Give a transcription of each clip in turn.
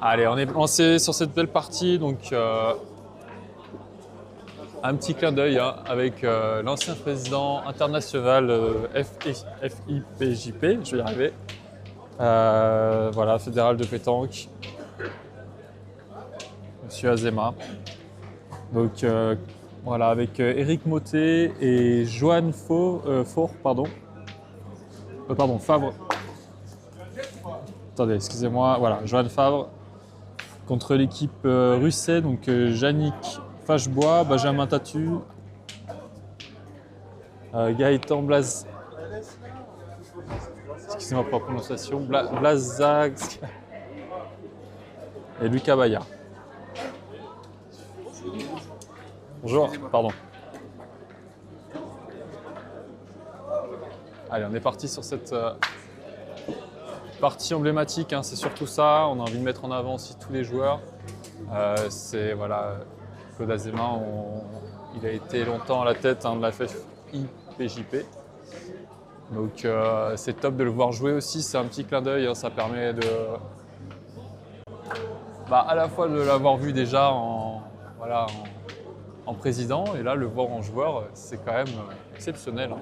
Allez, on est lancé sur cette belle partie, donc un petit clin d'œil hein, avec l'ancien président international FIPJP, je vais y arriver. Voilà, fédéral de pétanque, Monsieur Azema. Donc voilà, avec Éric Mottet et Joanne Faure, pardon. Pardon, Favre. Attendez, excusez-moi. Voilà, Joanne Favre contre l'équipe Russet, donc Yannick Fachebois, Benjamin Tatu, Gaëtan Blaz. Excusez-moi pour la prononciation. Blazag et Lucas Bayard. Bonjour, pardon. Allez, on est parti sur cette partie emblématique, hein, c'est surtout ça. On a envie de mettre en avant aussi tous les joueurs. C'est voilà, Claude Azema, il a été longtemps à la tête hein, de la FIPJP. Donc c'est top de le voir jouer aussi, c'est un petit clin d'œil, hein, ça permet de à la fois de l'avoir vu déjà voilà, en président et là le voir en joueur, c'est quand même exceptionnel. Hein.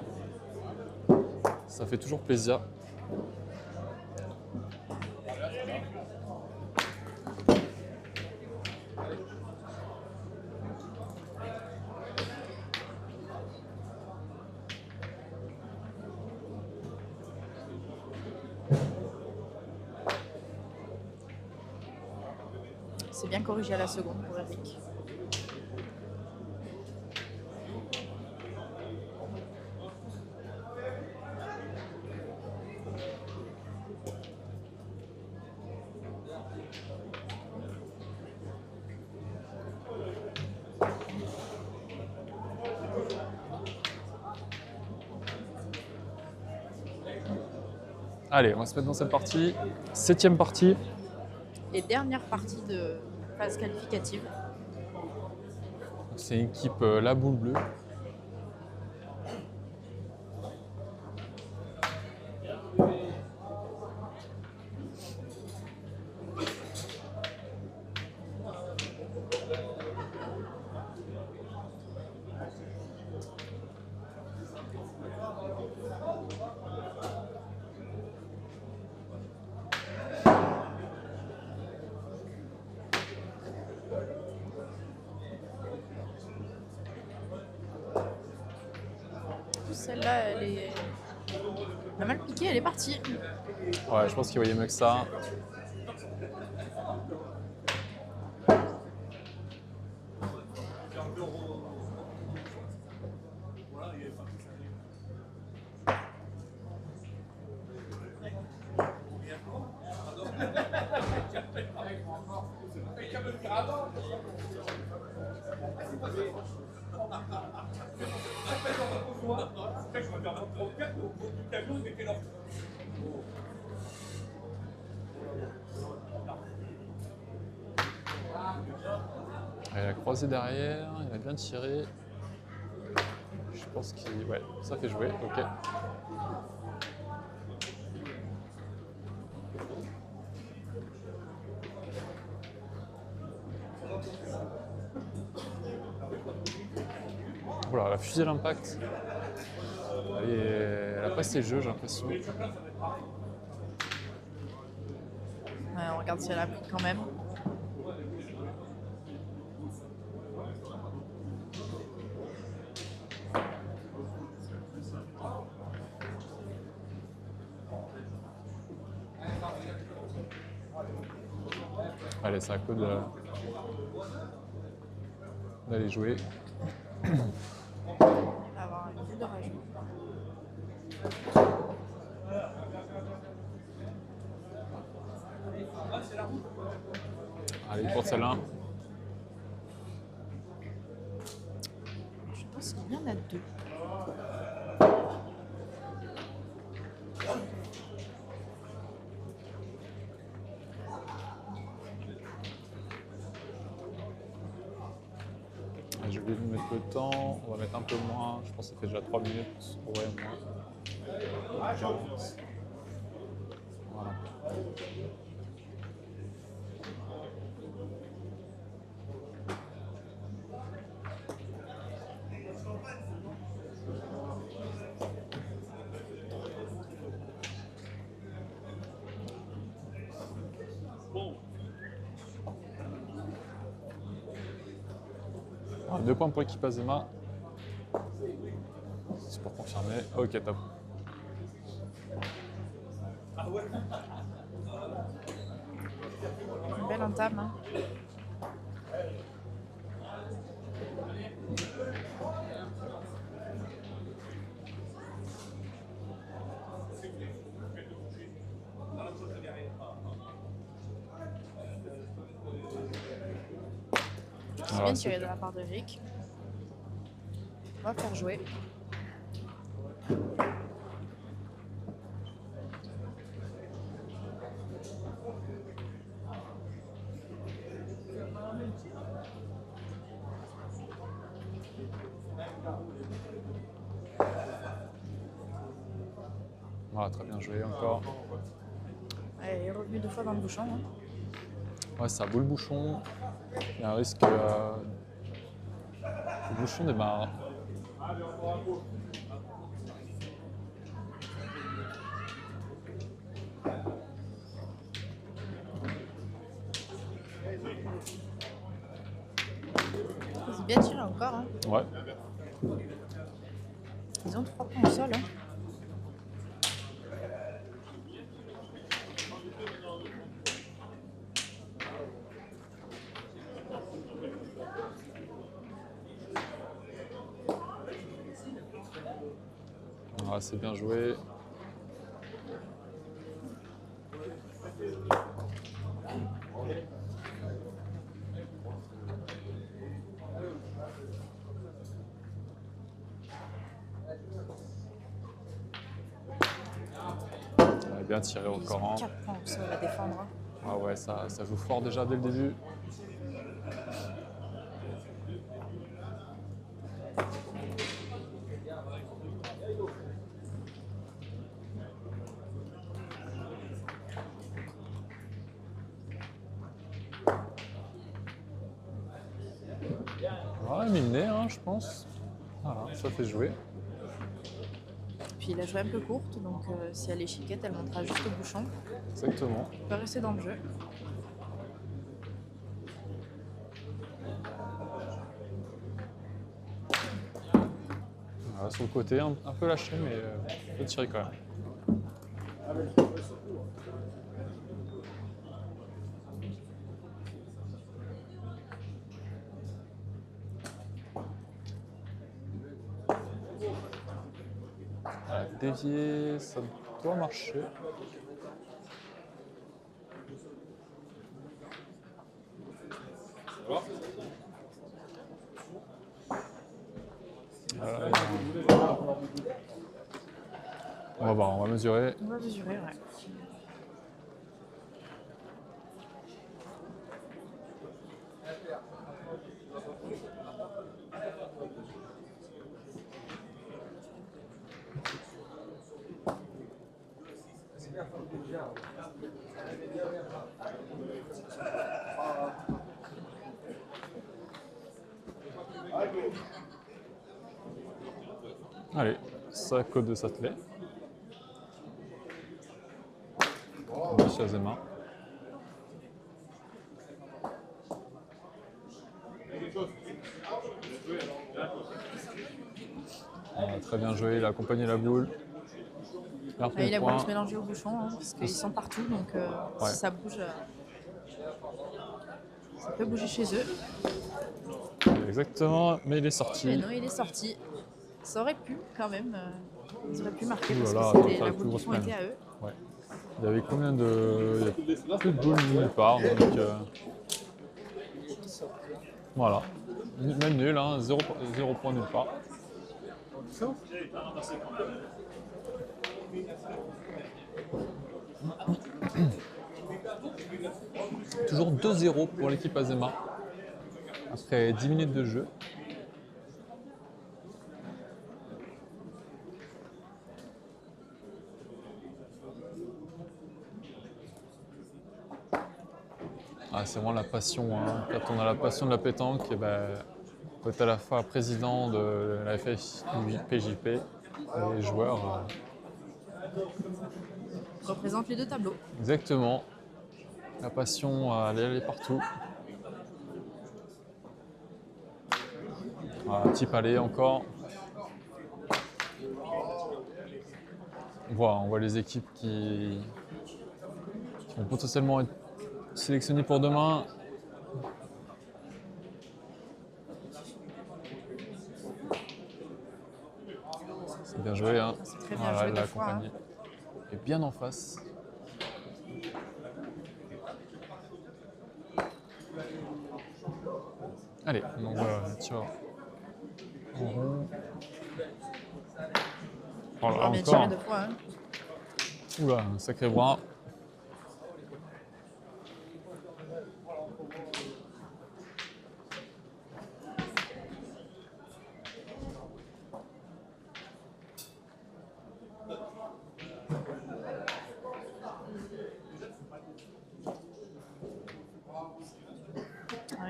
Ça fait toujours plaisir. C'est bien corrigé à la seconde pour Eric. Allez, on va se mettre dans cette partie, 7e partie. Et dernière partie de phase qualificative. C'est une équipe La Boule Bleue. Celle-là, elle a mal piqué, elle est partie. Ouais, je pense qu'il voyait mieux que ça. Il a croisé derrière, il a bien tiré. Je pense qu'il... Ouais, ça fait jouer, ok. Voilà, elle a fusé l'impact. Elle a passé le jeu, j'ai l'impression. Ouais, on regarde si elle a pris quand même. Allez, c'est à Claude d'aller jouer. Avoir une vue de rajout. Allez, pour celle-là. Je pense qu'il y en a deux. Je vais mettre le temps, on va mettre un peu moins, je pense que ça fait déjà 3 minutes, ouais moins. 40. Voilà. 2 points pour l'équipe Azema. C'est pour confirmer. Ok, top. Une belle entame. Hein. C'est Voilà, bien c'est tiré de la part de Rick. On va faire jouer. Voilà, très bien joué encore. Ouais, il est revenu 2 fois dans le bouchon. Hein. Ouais, ça boule le bouchon. Il y a un risque le bouchon démarre. C'est bien tiré encore. Hein. Ouais. Ils ont 3 points au sol. Hein. Ouais, c'est bien joué. Ouais, bien tiré Ils encore. ont Hein. 4 points au sol à défendre. Hein. Ah ouais, ça joue fort déjà dès le début. Ouais, miné, hein, je pense. Voilà, ça fait jouer. Puis il a joué un peu courte, donc si elle est chiquette, elle montera juste au bouchon. Exactement. Il peut rester dans le jeu. Voilà, sur le côté, un peu lâché, mais un peu tiré quand même. Dévier, ça doit marcher. On va voir, on va mesurer. On va mesurer, ouais. Allez, ça code de Satelet. Monsieur Azema. Très bien joué, il a accompagné la boule. Ouais, il a voulu se mélanger au bouchon, hein, parce qu'ils sont partout, donc Ouais. si ça bouge, ça peut bouger chez eux. Exactement, mais il est sorti. Mais non, il est sorti. Ça aurait pu quand même. Ils auraient pu marquer parce Voilà, que faire la les plus boule du grosses fond mêmes. était à eux. Ouais. Il y avait combien de. Il n'y a plus de boules nulle part, donc voilà. Même nul, hein, 0 point nulle part. Toujours 2-0 pour l'équipe Azema après 10 minutes de jeu. Ah, c'est vraiment la passion. Hein. Quand on a la passion de la pétanque, et ben, on peut être à la fois président de la FFPJP et les joueurs. Représente les deux tableaux. Exactement. La passion à aller partout. Un petit palais encore. On voit les équipes qui vont potentiellement être sélectionnées pour demain. C'est bien joué, hein. C'est très bien joué la deux fois, compagnie est bien en face. Allez, donc tir en rond. On va bien tirer deux fois. Hein. Oula, un sacré bras.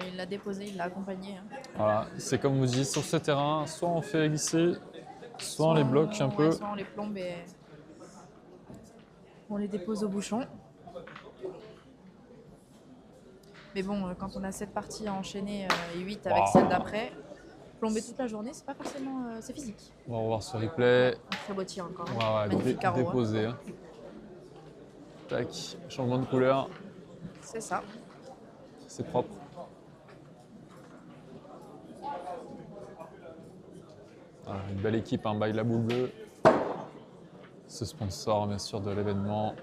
Il l'a déposé, il l'a accompagné. Hein. Voilà, c'est comme vous dites, sur ce terrain, soit on fait glisser, soit on les bloque un peu. Soit on les plombe et on les dépose au bouchon. Mais bon, quand on a 7 parties à enchaîner et 8 avec celle d'après, plomber toute la journée, c'est pas forcément... c'est physique. On va revoir ce replay. Un très beau tir encore. Ouais, Magnifique carreau. déposé. Hein. Tac, changement de couleur. C'est ça. C'est propre. Voilà, une belle équipe, un bail la boule bleue. Ce sponsor, bien sûr, de l'événement.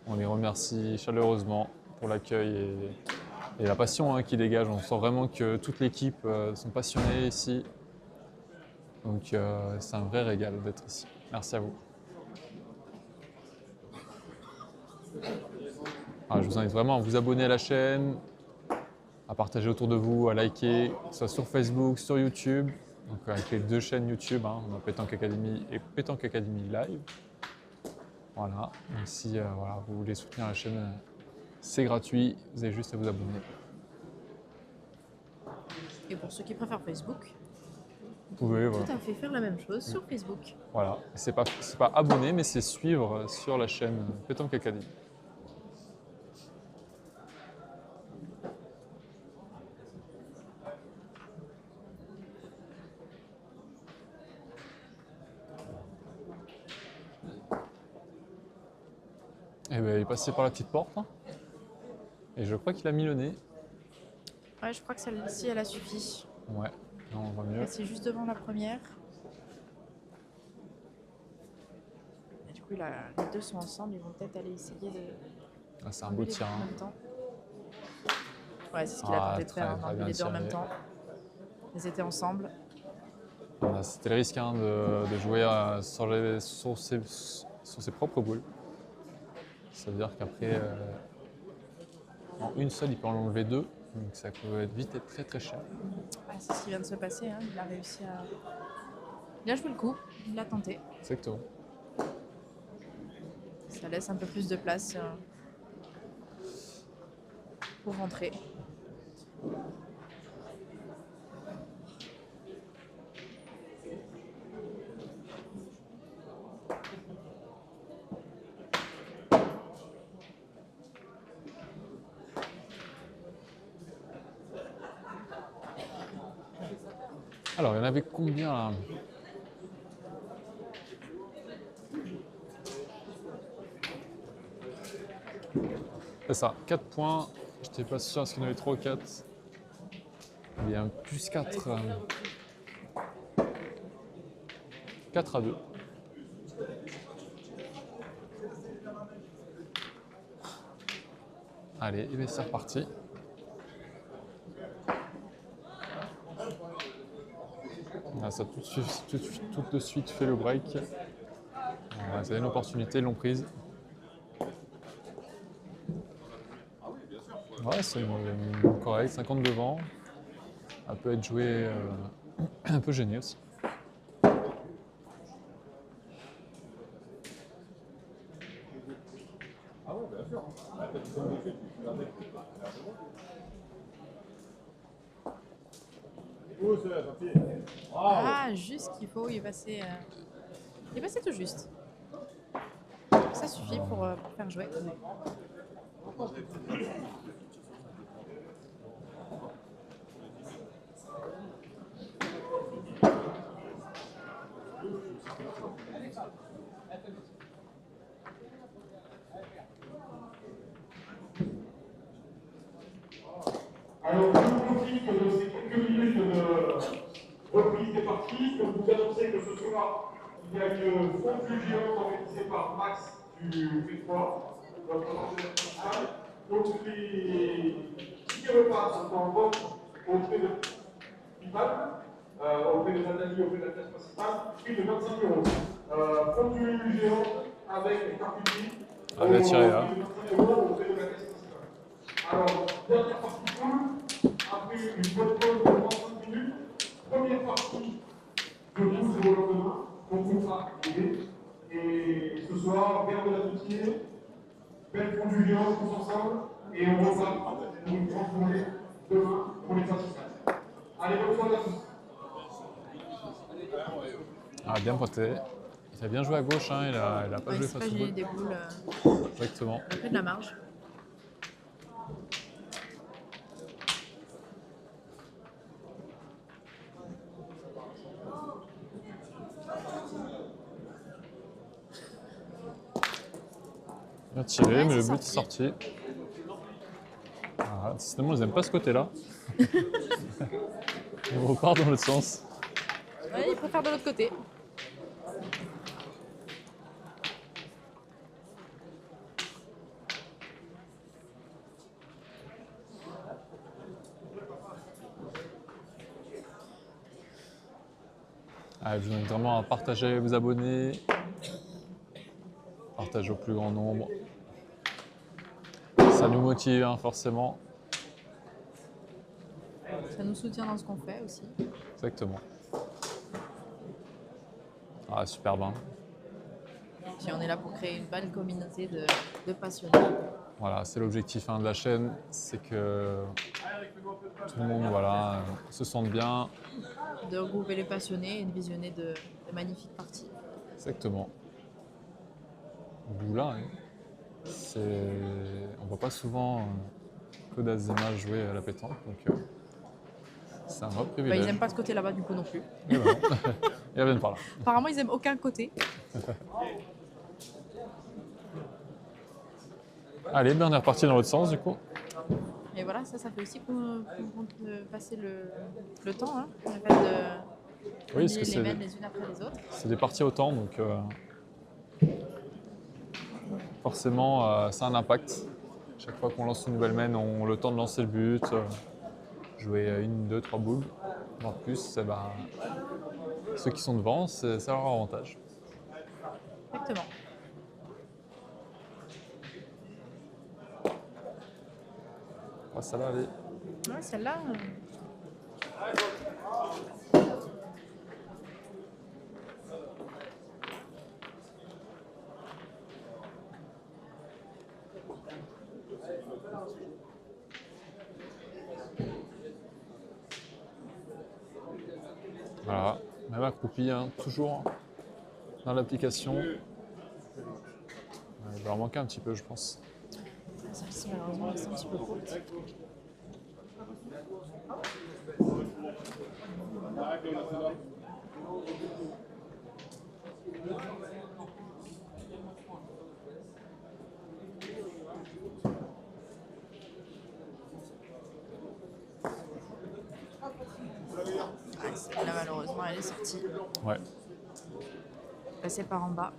On les remercie chaleureusement pour l'accueil et la passion qu'ils dégagent. On sent vraiment que toute l'équipe sont passionnés ici. Donc c'est un vrai régal d'être ici. Merci à vous. Je vous invite vraiment à vous abonner à la chaîne, à partager autour de vous, à liker, que ce soit sur Facebook, sur YouTube. Donc avec les 2 chaînes YouTube, hein, on a Pétanque Academy et Pétanque Academy Live. Voilà, donc si vous voulez soutenir la chaîne, c'est gratuit, vous avez juste à vous abonner. Et pour ceux qui préfèrent Facebook, vous pouvez tout à fait faire la même chose sur Facebook. Voilà, c'est pas abonner, mais c'est suivre sur la chaîne Pétanque Academy. Et ben, il est passé par la petite porte, hein. Et je crois qu'il a mis le nez. Ouais, je crois que celle-ci, elle a suffi. Ouais, non, on voit mieux. C'est juste devant la première. Et du coup, les deux sont ensemble, ils vont peut-être aller essayer de... C'est un beau tir. En même temps. Ouais, c'est ce qu'il a tenté de faire, enlever les deux en même temps. Ils étaient ensemble. C'était le risque de jouer sur ses propres boules. Ça veut dire qu'après, en une seule, il peut en enlever 2. Donc ça peut vite être très très cher. C'est ce qui vient de se passer. Hein. Il a réussi à... Il a joué le coup, il l'a tenté. Exactement. Ça laisse un peu plus de place pour rentrer. Alors, il y en avait combien là? C'est ça, 4 points. Je n'étais pas sûr, est-ce qu'il y en avait 3 ou 4? Il y a un plus 4. 4 à 2. Allez, et bien c'est reparti. Ça tout de suite fait le break. Vous avez une opportunité, ils l'ont prise. Ouais, c'est correct, 50 devant. Elle peut être jouée un peu gênée aussi. Juste qu'il faut, il est passé tout juste. Ça suffit pour faire jouer. Alors, je profite de ces quelques minutes de reprise des parties pour vous annoncer que ce soir, il y a une fondue géante organisée par Max du P3, notre partenaire principal. Donc, les tickets repas sont en vente auprès de auprès de Nathalie, auprès de la classe principale, prix de 25 euros. Fondue géante avec charcuterie, Allez, tirez là. prix de 25 euros auprès de la classe principale. Alors, dernière partie poule, après une bonne pause de 35 minutes, première partie de pouce au lendemain, donc on sera activé. Et ce soir, verre de l'amitié, belle fondue géante tous ensemble, et on repart pour une grande journée demain pour les participants. Allez, bonne soirée à tous. Ah, bien pointé. Il a bien joué à gauche, hein, il a pas Ouais, joué c'est face pas au gêné boule. des boules. Exactement. Il a pris de la marge. Bien tiré, Ouais, mais le c'est but est sorti. Ah, décidément, ils n'aiment pas ce côté-là. On repart dans l'autre sens. Ouais, il préfère de l'autre côté. Ah, je vous invite vraiment à partager, vous abonner. Partager au plus grand nombre. Ça nous motive, hein, forcément. Ça nous soutient dans ce qu'on fait aussi. Exactement. Ah, super bien. Puis on est là pour créer une belle communauté de passionnés. Voilà, c'est l'objectif, hein, de la chaîne, c'est que tout le monde, voilà, se sente bien. De regrouper les passionnés et de visionner de magnifiques parties. Exactement. D'où là, hein, on voit pas souvent Claude Azema jouer à la pétanque, donc c'est un vrai Bah, privilège. ils aiment pas ce côté là-bas du coup non plus. Et voilà. Ils reviennent par là. Apparemment ils aiment aucun côté. Allez, ben on est reparti dans l'autre sens du coup. Et voilà, ça fait aussi passer le temps. Hein. Le fait de Oui, parce que lier les mêmes les unes après les autres. c'est des parties au temps, donc forcément ça a un impact. Chaque fois qu'on lance une nouvelle main, on a le temps de lancer le but, jouer 1, 2, 3 boules. En plus, ceux qui sont devant, c'est leur avantage. Exactement. Ah, ça va aller. Ouais, celle-là. Voilà, même accroupi, hein, toujours dans l'application. Il va en manquer un petit peu, je pense. Celle-ci, malheureusement, elle est un petit peu courte. Ouais, celle-là, malheureusement, elle est sortie. Ouais. Passée par en bas.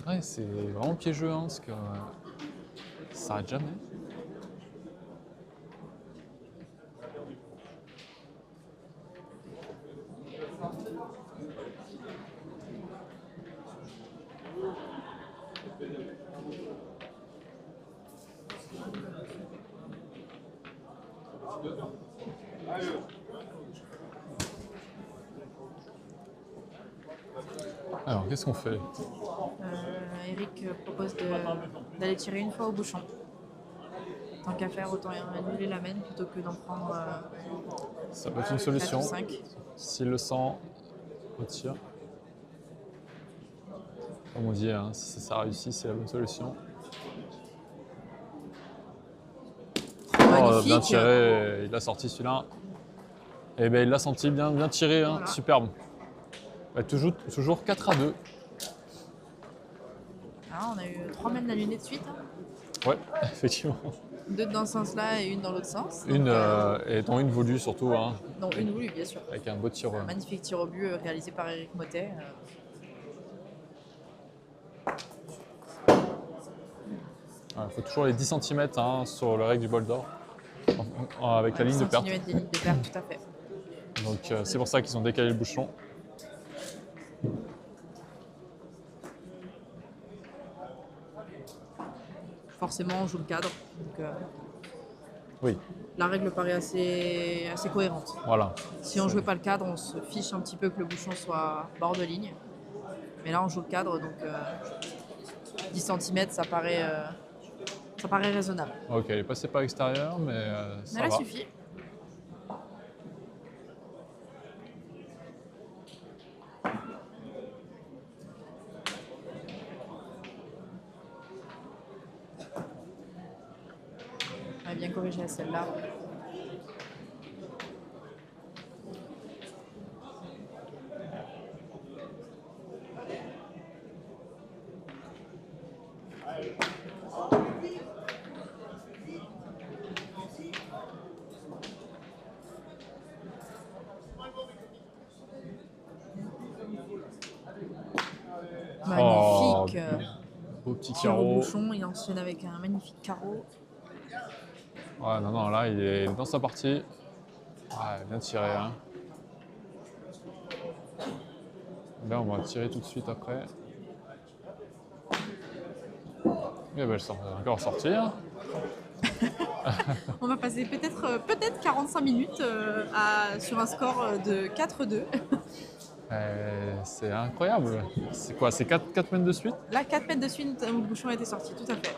Ouais, c'est vraiment piégeux, hein, parce que ça s'arrête jamais. Alors, qu'est-ce qu'on fait? Eric propose d'aller tirer une fois au bouchon. Tant qu'à faire, autant annuler la main plutôt que d'en prendre Ça peut être une 4 solution. ou 5. S'il le sent, retire. Comme on dit, hein, si ça réussit, c'est la bonne solution. Oh, Magnifique. bien tiré, il a sorti celui-là. Et ben il l'a senti bien tiré, hein, Voilà. superbe. Ouais, toujours 4 à 2. Ah, on a eu 3 mains annulées de suite. Hein. Ouais, effectivement. 2 dans ce sens-là et une dans l'autre sens. Une, et dont une voulue surtout, hein, Non, une voulue, bien sûr. avec un beau tir. Un magnifique tir au but réalisé par Eric Motet. Il faut toujours les 10 cm sur le règle du bol d'or, avec la ligne de perte. Des lignes de perte, tout à fait. Donc c'est pour ça qu'ils ont décalé le bouchon. Forcément, on joue le cadre. Donc, Oui, la règle paraît assez cohérente. voilà. Si on ne jouait pas le cadre, on se fiche un petit peu que le bouchon soit bord de ligne. Mais là, on joue le cadre, donc 10 cm, ça paraît raisonnable. Ok, il est passé par l'extérieur, mais ça Mais là, va. suffit. On va bien corriger à celle-là. Magnifique. Beau petit Tir au carreau. bouchon, il enchaîne avec un magnifique carreau. Ouais, non, là, il est dans sa partie. Ouais, bien tiré. Hein. Là, on va tirer tout de suite après. Et ben, elle va encore sortir. On va passer peut-être 45 minutes sur un score de 4-2. C'est incroyable. C'est quoi? C'est 4 mètres de suite? Là, 4 mètres de suite où le bouchon a été sorti, tout à fait.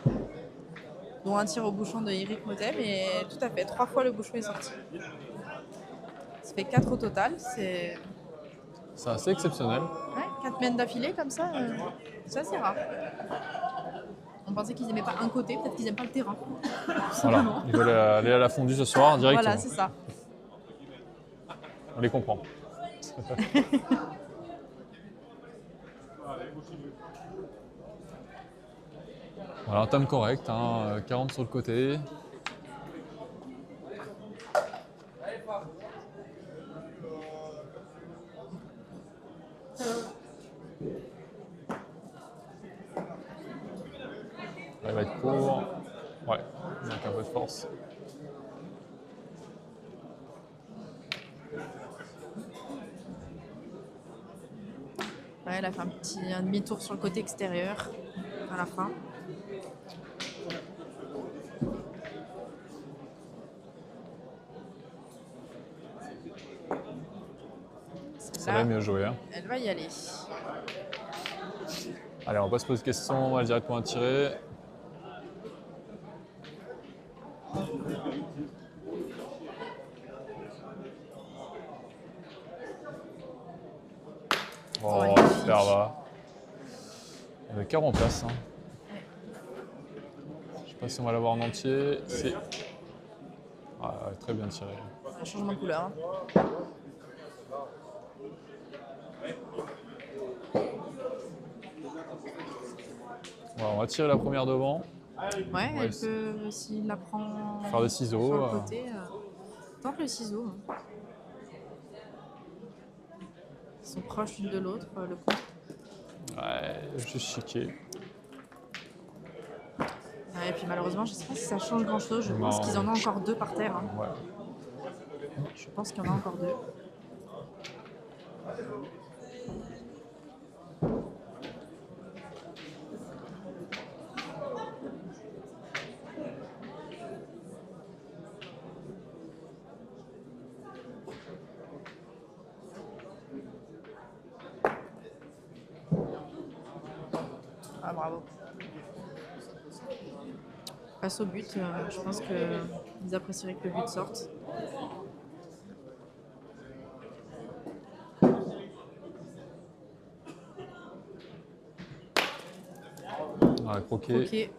Dont un tir au bouchon de Eric Motet, mais tout à fait, 3 fois le bouchon est sorti. Ça fait 4 au total, c'est assez exceptionnel. ouais, 4 mètres d'affilée comme ça, c'est assez rare. On pensait qu'ils n'aimaient pas un côté, peut-être qu'ils n'aiment pas le terrain. Voilà, ils veulent aller à la fondue ce soir directement. Voilà, c'est ça. On les comprend. Voilà, un time correct, 40 sur le côté. Il va être court. Ouais, il manque un peu de force. Ouais, elle a fait un demi-tour sur le côté extérieur à la fin. Ça va mieux jouer. Hein. Elle va y aller. Allez, on va pas se poser de questions, on va directement tirer. Oh, super va. Le carreau en place. Hein. Je sais pas si on va l'avoir en entier. C'est très bien tiré. Un changement de couleur. Voilà, on va tirer la première devant. Ouais, elle peut, s'il la prend Faire des ciseaux. sur le côté, tente le ciseau. Ils sont proches l'une de l'autre, le coup. Ouais, juste chiqué. Ouais, et puis malheureusement, je ne sais pas si ça change grand-chose. Je pense qu'ils en ont encore 2 par terre. Hein. Ouais. Je pense qu'il y en a encore 2. Ah, bravo. face au but. Je pense qu'ils apprécieraient que le but sorte. Ouais, croqué. Ok.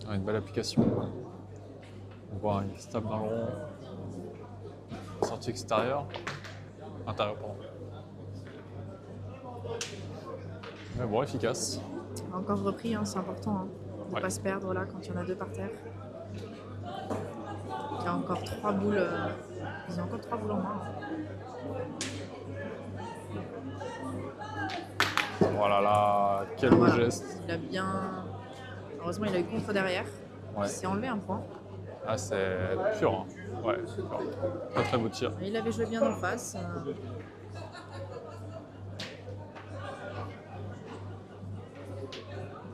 Ouais, une belle application. On voit il se tape dans le rond. Sortie extérieure. Intérieur, pardon. Mais bon, efficace. Encore repris, hein, c'est important hein, de ne Ouais. pas se perdre là quand il y en a deux par terre. Il y a encore 3 boules. Ils ont encore 3 boules en main. Voilà là, quel beau Voilà. geste. Il a bien. Heureusement, il a eu contre derrière. Ouais. Il s'est enlevé un point. Ah, c'est pur. Hein. Ouais, c'est pur. Très très beau tir. Il avait joué bien en face.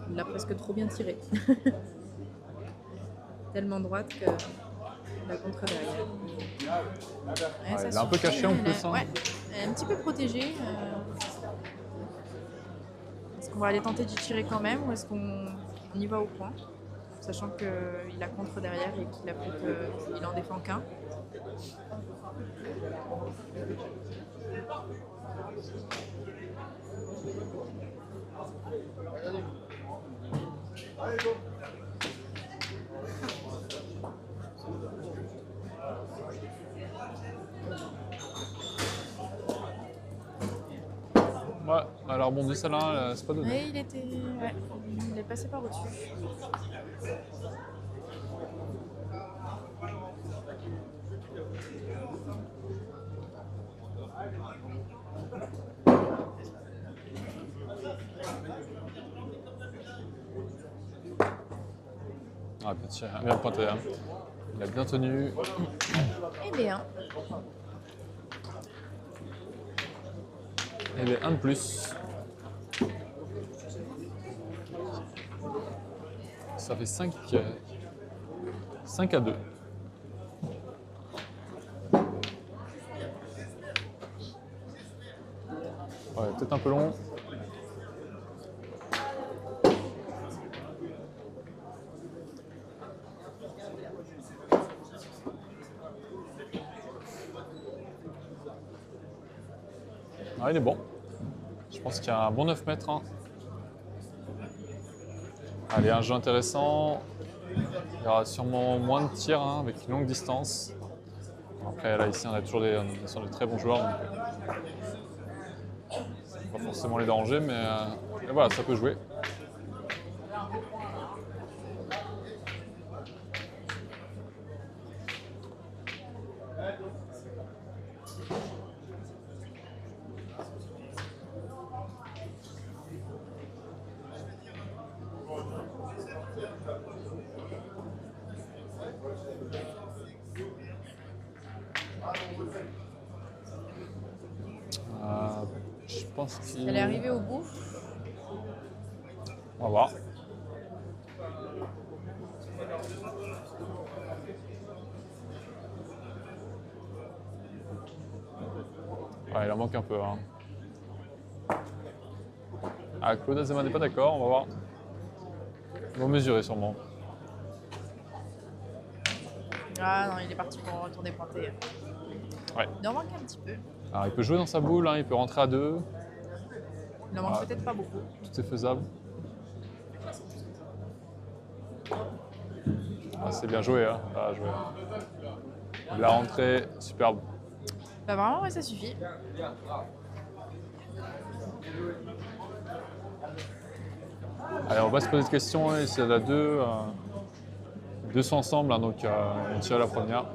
Il l'a presque trop bien tiré. Tellement droite que la contre derrière. Ouais, ça il est un peu suffit, caché en elle plus, est- hein. Ouais, elle est un petit peu protégée. Est-ce qu'on va aller tenter d'y tirer quand même ou est-ce qu'on y va au point? Sachant qu'il a contre derrière et qu'il a plus qu'il en défend qu'un. Ouais, elle a rebondi celle-là, c'est pas donné. Mais il est passé par au-dessus. Ah, petit, bien pointé. Hein. Il a bien tenu. Eh bien, Et les 1 de plus. Ça fait 5 à 2. Ouais, peut-être un peu long. Ah, il est bon. Je pense qu'il y a un bon 9 mètres. Hein. Allez, un jeu intéressant. Il y aura sûrement moins de tirs hein, avec une longue distance. Après, là, ici, on a toujours des très bons joueurs. Donc, pas forcément les déranger, mais voilà, ça peut jouer. Je pense qu'il... elle est arrivée au bout. On va voir. Ouais, il en manque un peu. Hein. Ah, Claude Azema n'est pas d'accord, on va voir. Ils vont mesurer sûrement. Ah non, il est parti pour retourner pointer. Ouais. Il en manque un petit peu. Alors, il peut jouer dans sa boule, hein, il peut rentrer à 2. Il en manque Ah. peut-être pas beaucoup. Tout est faisable. Ah, c'est bien joué, hein. Ah, joué. La rentrée, superbe. Bah vraiment, ouais, ça suffit. Allez, on va se poser des questions. Hein, s'il y en a deux, deux sont ensemble, hein, donc on tire la première.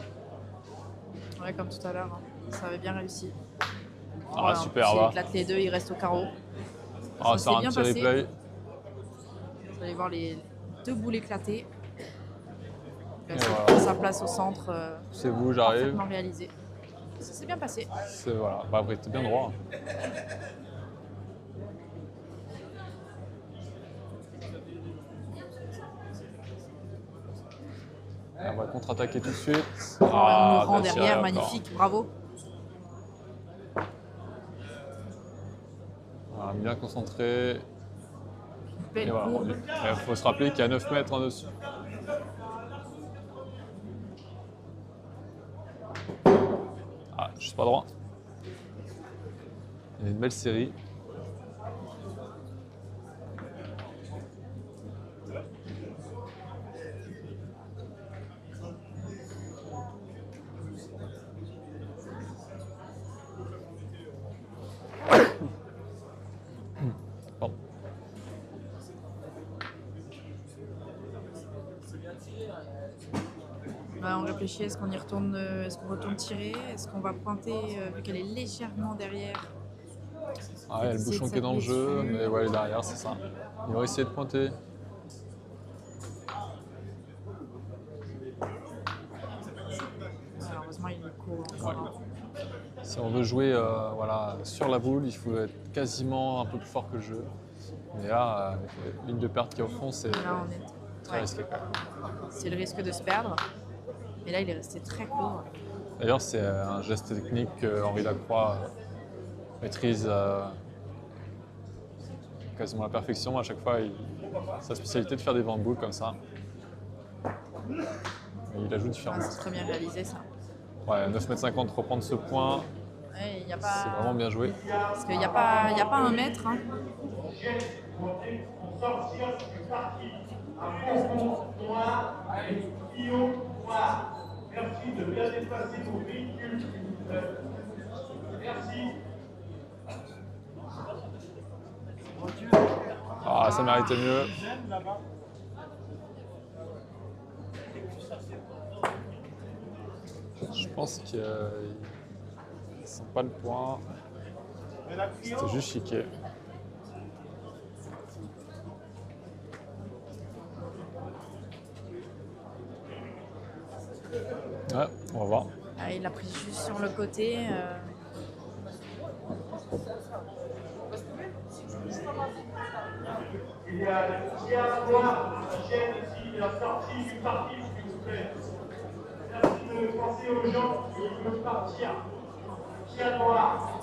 Ouais, comme tout à l'heure. Hein. Ça avait bien réussi. Ah, Voilà, super, s'il va. éclate les deux, il reste au carreau. Ah, Ça c'est s'est un bien petit passé. replay. Vous allez voir les deux boules éclatées. Et Ça voilà. prend sa place au centre. C'est vous, j'arrive. Parfaitement réalisé. Ça s'est bien passé. C'est voilà. Bah, après, t'es bien droit. Hein. on va contre-attaquer tout de suite. On nous rend bien tiré derrière, encore. magnifique, bravo. Voilà, bien concentré. Belle Et voilà, courbe. il faut se rappeler qu'il y a 9 mètres en dessus. Ah, je suis pas droit. Il y a une belle série. Pardon. On réfléchit, est-ce qu'on y retourne, est-ce qu'on retourne tirer, est-ce qu'on va pointer vu qu'elle est légèrement derrière. Ah, il y a le Essayer bouchon de qui est dans le jeu, s'appuyer dessus. mais ouais, il est derrière, c'est ça. Il va essayer de pointer. Malheureusement, il court Ouais. encore. Si on veut jouer voilà, sur la boule, il faut être quasiment un peu plus fort que le jeu. Mais là, avec la ligne de perte qu'il y a au fond, c'est Là, on est très ouais, risqué quand même. c'est le risque de se perdre. Et là, il est resté très court. D'ailleurs, c'est un geste technique que Henri Lacroix maîtrise quasiment à la perfection. À chaque fois, sa spécialité de faire des vents de boule comme ça. Et il ajoute Ah, différemment. c'est très bien réalisé ça. Ouais, 9,50 m, reprendre ce point, Ouais, il y a c'est pas... vraiment bien joué. Parce qu'il n'y a pas un mètre. Hein. Pour sortir du parti. Un fond noir avec tuyau noir. Merci de bien déplacer vos véhicules. Merci. Ah, ça méritait mieux. Je pense qu'ils ne sont pas le point. C'était juste chiqué. Ouais, on va voir. Ah, il l'a pris juste sur le côté. Il y a noir qui gêne ici la sortie du parti, s'il vous plaît. Merci de penser aux gens qui veulent partir. Chien noir.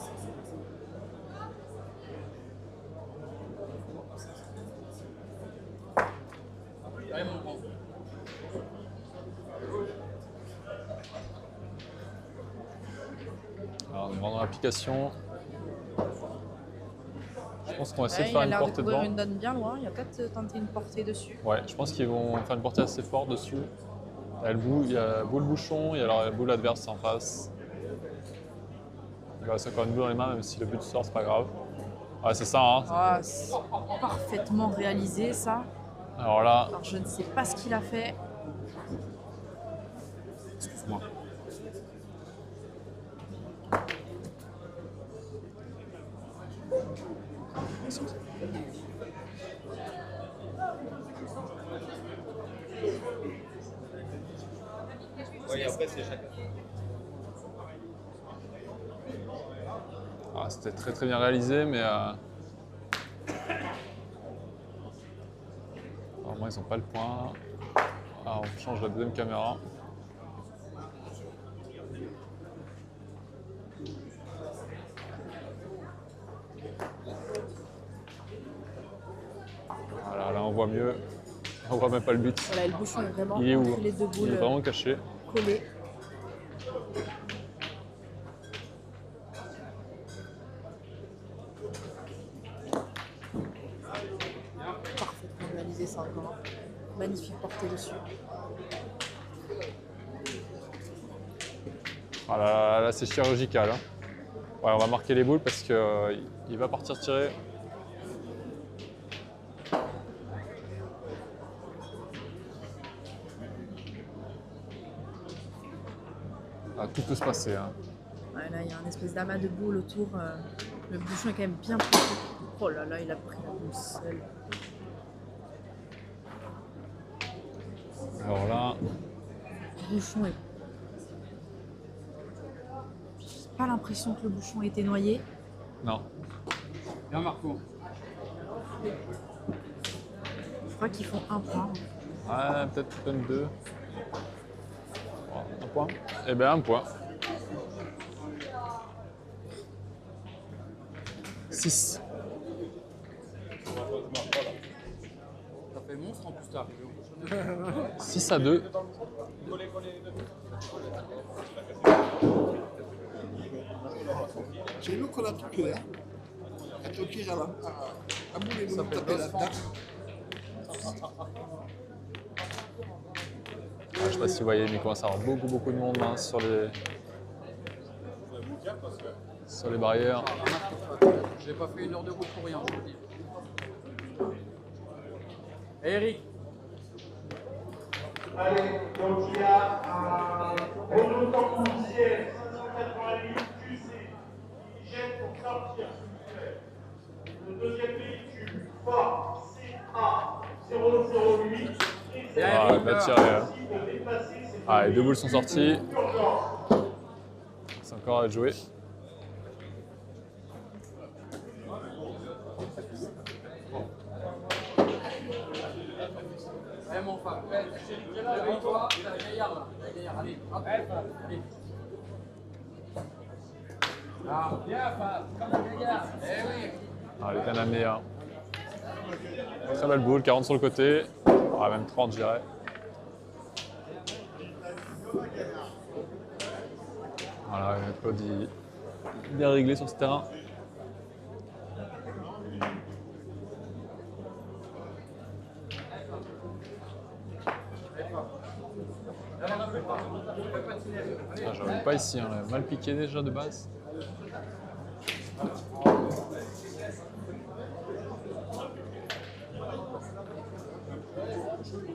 Alors, on va dans l'application. Je pense qu'on va essayer Ouais, de il faire a une l'air de portée couvrir devant. une donne bien loin. Il va peut-être tenter une portée dessus. Ouais, je pense qu'ils vont faire une portée assez forte dessus. Il y a boule bouchon et alors la boule adverse en face. Il va reste encore une boule dans les mains, même si le but sort, c'est pas grave. Ouais, c'est ça, hein. Ah, c'est parfaitement réalisé ça. Alors là, Alors je ne sais pas ce qu'il a fait. excuse-moi. Oui, après, c'est chacun. Ah, c'était très très bien réalisé, mais normalement ils n'ont pas le point. Ah, on change la deuxième caméra. Voilà, là on voit mieux. On voit même pas le but. Voilà, le bouchon est vraiment Il est où? entre les deux Il boules est vraiment caché. collées. Parfaitement réalisé ça encore. Magnifique portée dessus. Voilà, là c'est chirurgical. Hein. Ouais, on va marquer les boules parce qu'il va partir tirer. Ah, tout peut se passer. Hein. Ouais, là, il y a un espèce d'amas de boules autour. Le bouchon est quand même bien profond. Oh là là, il a pris la boule seule. Alors là, Le bouchon est... J'ai pas l'impression que le bouchon ait été noyé. non. Bien, Marco. Je crois qu'ils font un point. Ouais, peut-être même deux. point. Eh bien, un point. 6. Ça fait monstre en plus tard. 6 à 2. C'è lui con la tocchia, la tocchia a bouler Ça mon fait tapé la Dos tête. Je sais pas si vous voyez, mais il commence à y avoir beaucoup de monde hein, sur les barrières. J'ai pas fait 1 heure de route pour rien, je vous le dis. Eric, Allez, donc il y a Renaud Tampoussière, 588 QC, qui jette pour sortir, s'il vous plaît. Le deuxième véhicule, Ford CA 008. Ah, il va tirer. Ah, les deux boules sont sorties. C'est encore à jouer. allez mon femme, réveille-toi, t'as la gaillarde là, la gaillarde, allez, hop, allez. Ah, bien femme, comme la gaillarde, eh oui. Ah, les Panamériens. Très belle boule, 40 sur le côté. Ah, même 30, je dirais. Voilà, Claude, il est bien réglé sur ce terrain. Ah, j'en ai pas ici, hein, elle a mal piqué déjà de base.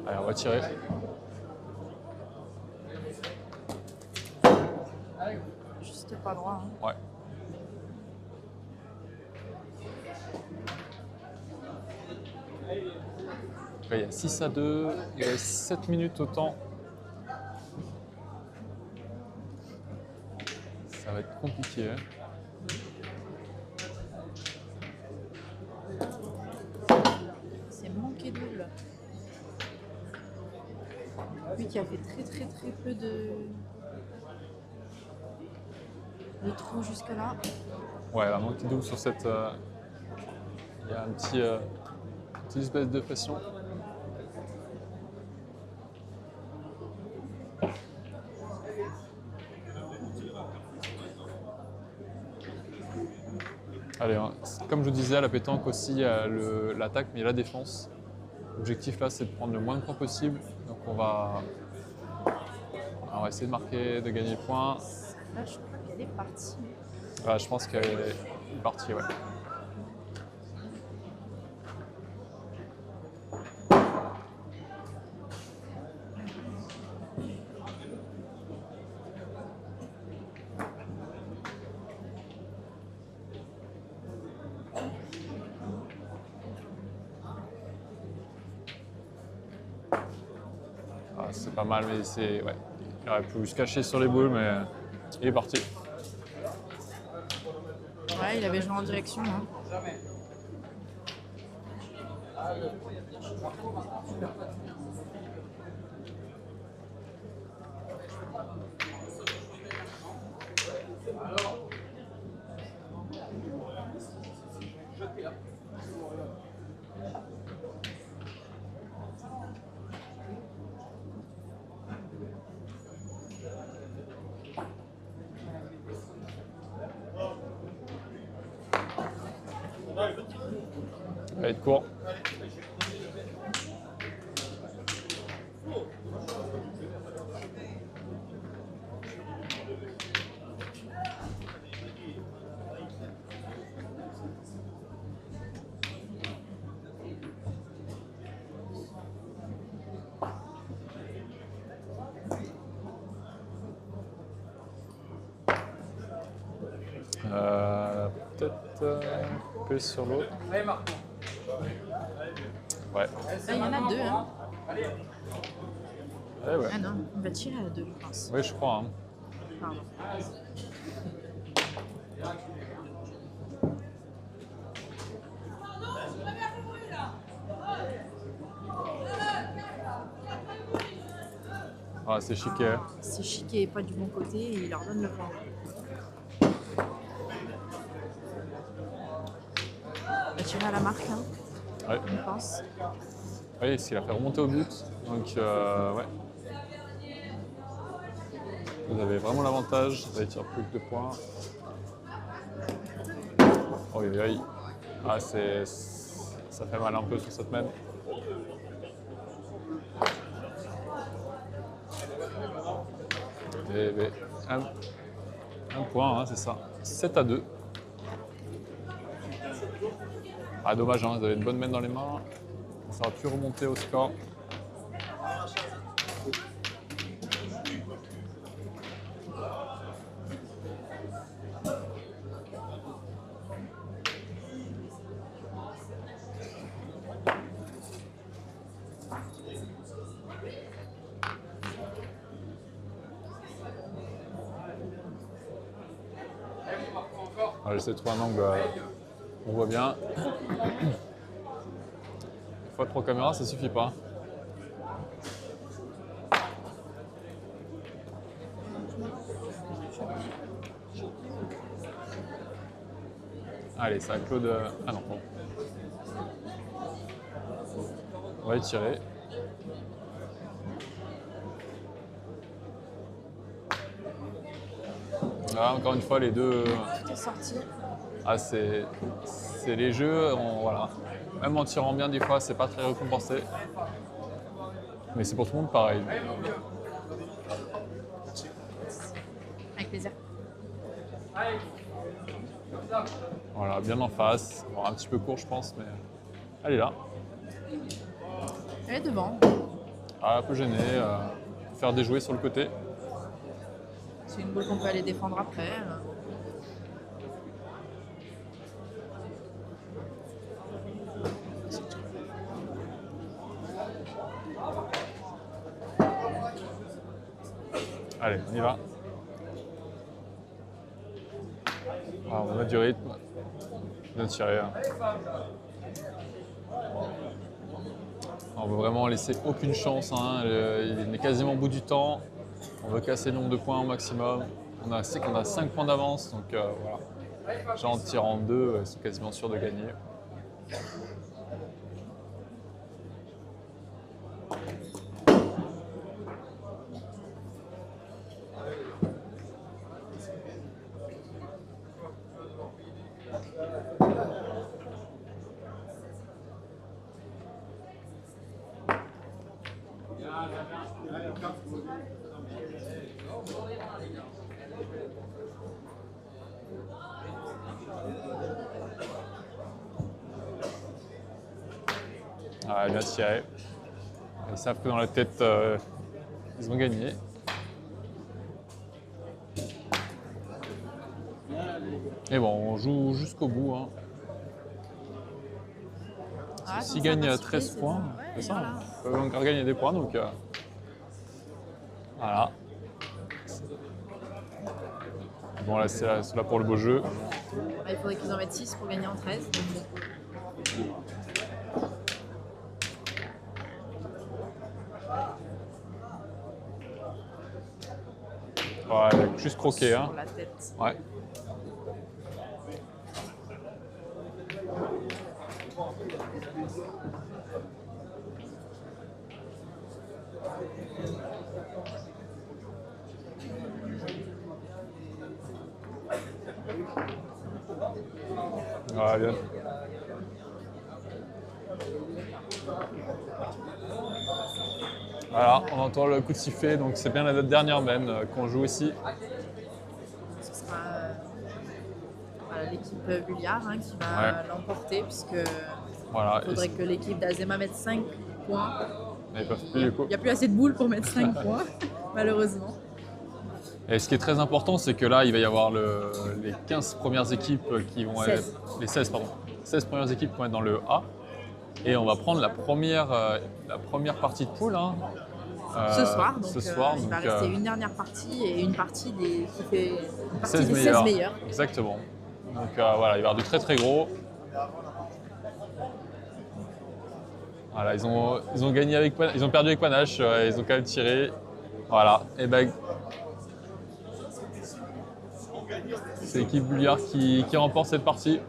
Allez, on va tirer. Juste pas droit. Hein. Ouais. Après, il y a 6 à 2, il reste 7 minutes au temps. Ça va être compliqué. Hein. C'est manqué double. Lui qui a fait très peu de trous jusque-là. Ouais, vraiment petit double sur cette. Il y a un petit, petite espèce de pression. Allez, hein, comme je vous disais, à la pétanque aussi, il y a l'attaque, mais il y a la défense. L'objectif là, c'est de prendre le moins de points possible. Donc on va essayer de marquer, de gagner le point. Là, je crois qu'elle est partie. Ouais, je pense qu'elle est partie, ouais. Ah, c'est pas mal, mais c'est. Ouais. Il aurait pu se cacher sur les boules, mais il est parti. Ouais, il avait joué en direction. Hein. Il va être court. Peut-être couper sur l'autre. Allez Marco. Ouais. Là, il y en a deux. Hein. Eh ouais. Ah non, on va tirer à deux, je pense. Oui, je crois. Hein. Pardon. Ah, c'est chiquet. C'est chic et pas du bon côté et il leur donne le point. On va tirer à la marque, hein, Ouais. je pense. Oui, ce qu'il a fait remonter au but. Donc, ouais. Vous avez vraiment l'avantage. Vous allez tirer plus que 2 points. Oh, oui, oui. Ah, ça fait mal un peu sur cette main. Et un point, hein, c'est ça. 7-2. Ah, dommage, hein, vous avez une bonne main dans les mains. Ça aurait pu remonter au score. Ah, j'essaie de trouver un angle où on voit bien. Une fois 3 caméras, ça suffit pas. Allez, ça Claude. Ah non, bon. On va étirer. Là, encore une fois, les deux. Tout est sorti. Ah, c'est les jeux, voilà. Même en tirant bien, des fois, c'est pas très récompensé. Mais c'est pour tout le monde pareil. Avec plaisir. Voilà, bien en face. Bon, un petit peu court, je pense, mais elle est là. Elle est devant. Ah, un peu gêné. Faire des jouets sur le côté. C'est une boule qu'on peut aller défendre après. Allez, on y va. Ah, on a du rythme. Bien tiré. Hein. On veut vraiment laisser aucune chance. Hein. Il est quasiment au bout du temps. On veut casser le nombre de points au maximum. On sait qu'on a 5 points d'avance, donc voilà. Déjà en tirant 2, ils sont quasiment sûrs de gagner. Ah, bien tiré. Ils savent que dans la tête, ils ont gagné. Et bon, on joue jusqu'au bout. Hein. Ah, S'ils comme ça, gagnent par 13 surprise, points, ouais, c'est ça. voilà. Ils peuvent encore gagner des points, donc voilà. Bon, là, c'est là pour le beau jeu. Bah, il faudrait qu'ils en mettent 6 pour gagner en 13. Ouais, juste croquer. Hein. Sur la tête. Ouais. Ouais, bien. Voilà, on entend le coup de sifflet, donc c'est bien la dernière même qu'on joue ici. Ce sera voilà, l'équipe Bulliard hein, qui va Ouais. l'emporter puisque Voilà. il faudrait que l'équipe d'Azema mette 5 points. Et ils peuvent plus, du coup. Il n'y a plus assez de boules pour mettre 5 points, malheureusement. Et ce qui est très important, c'est que là, il va y avoir les 15 premières équipes qui vont 16. être. Les 16, pardon. 16 premières équipes qui vont être dans le A. Et on va prendre la première partie de poule. Hein, Ce soir, donc, ce soir, il va donc, rester une dernière partie et une partie des, qui fait une partie 16 des 16 meilleurs. Exactement. Donc voilà, il va y avoir du très très gros. Voilà, ils ont gagné avec ils ont perdu avec panache, ils ont quand même tiré. Voilà, et ben c'est l'équipe Bulliard qui remporte cette partie.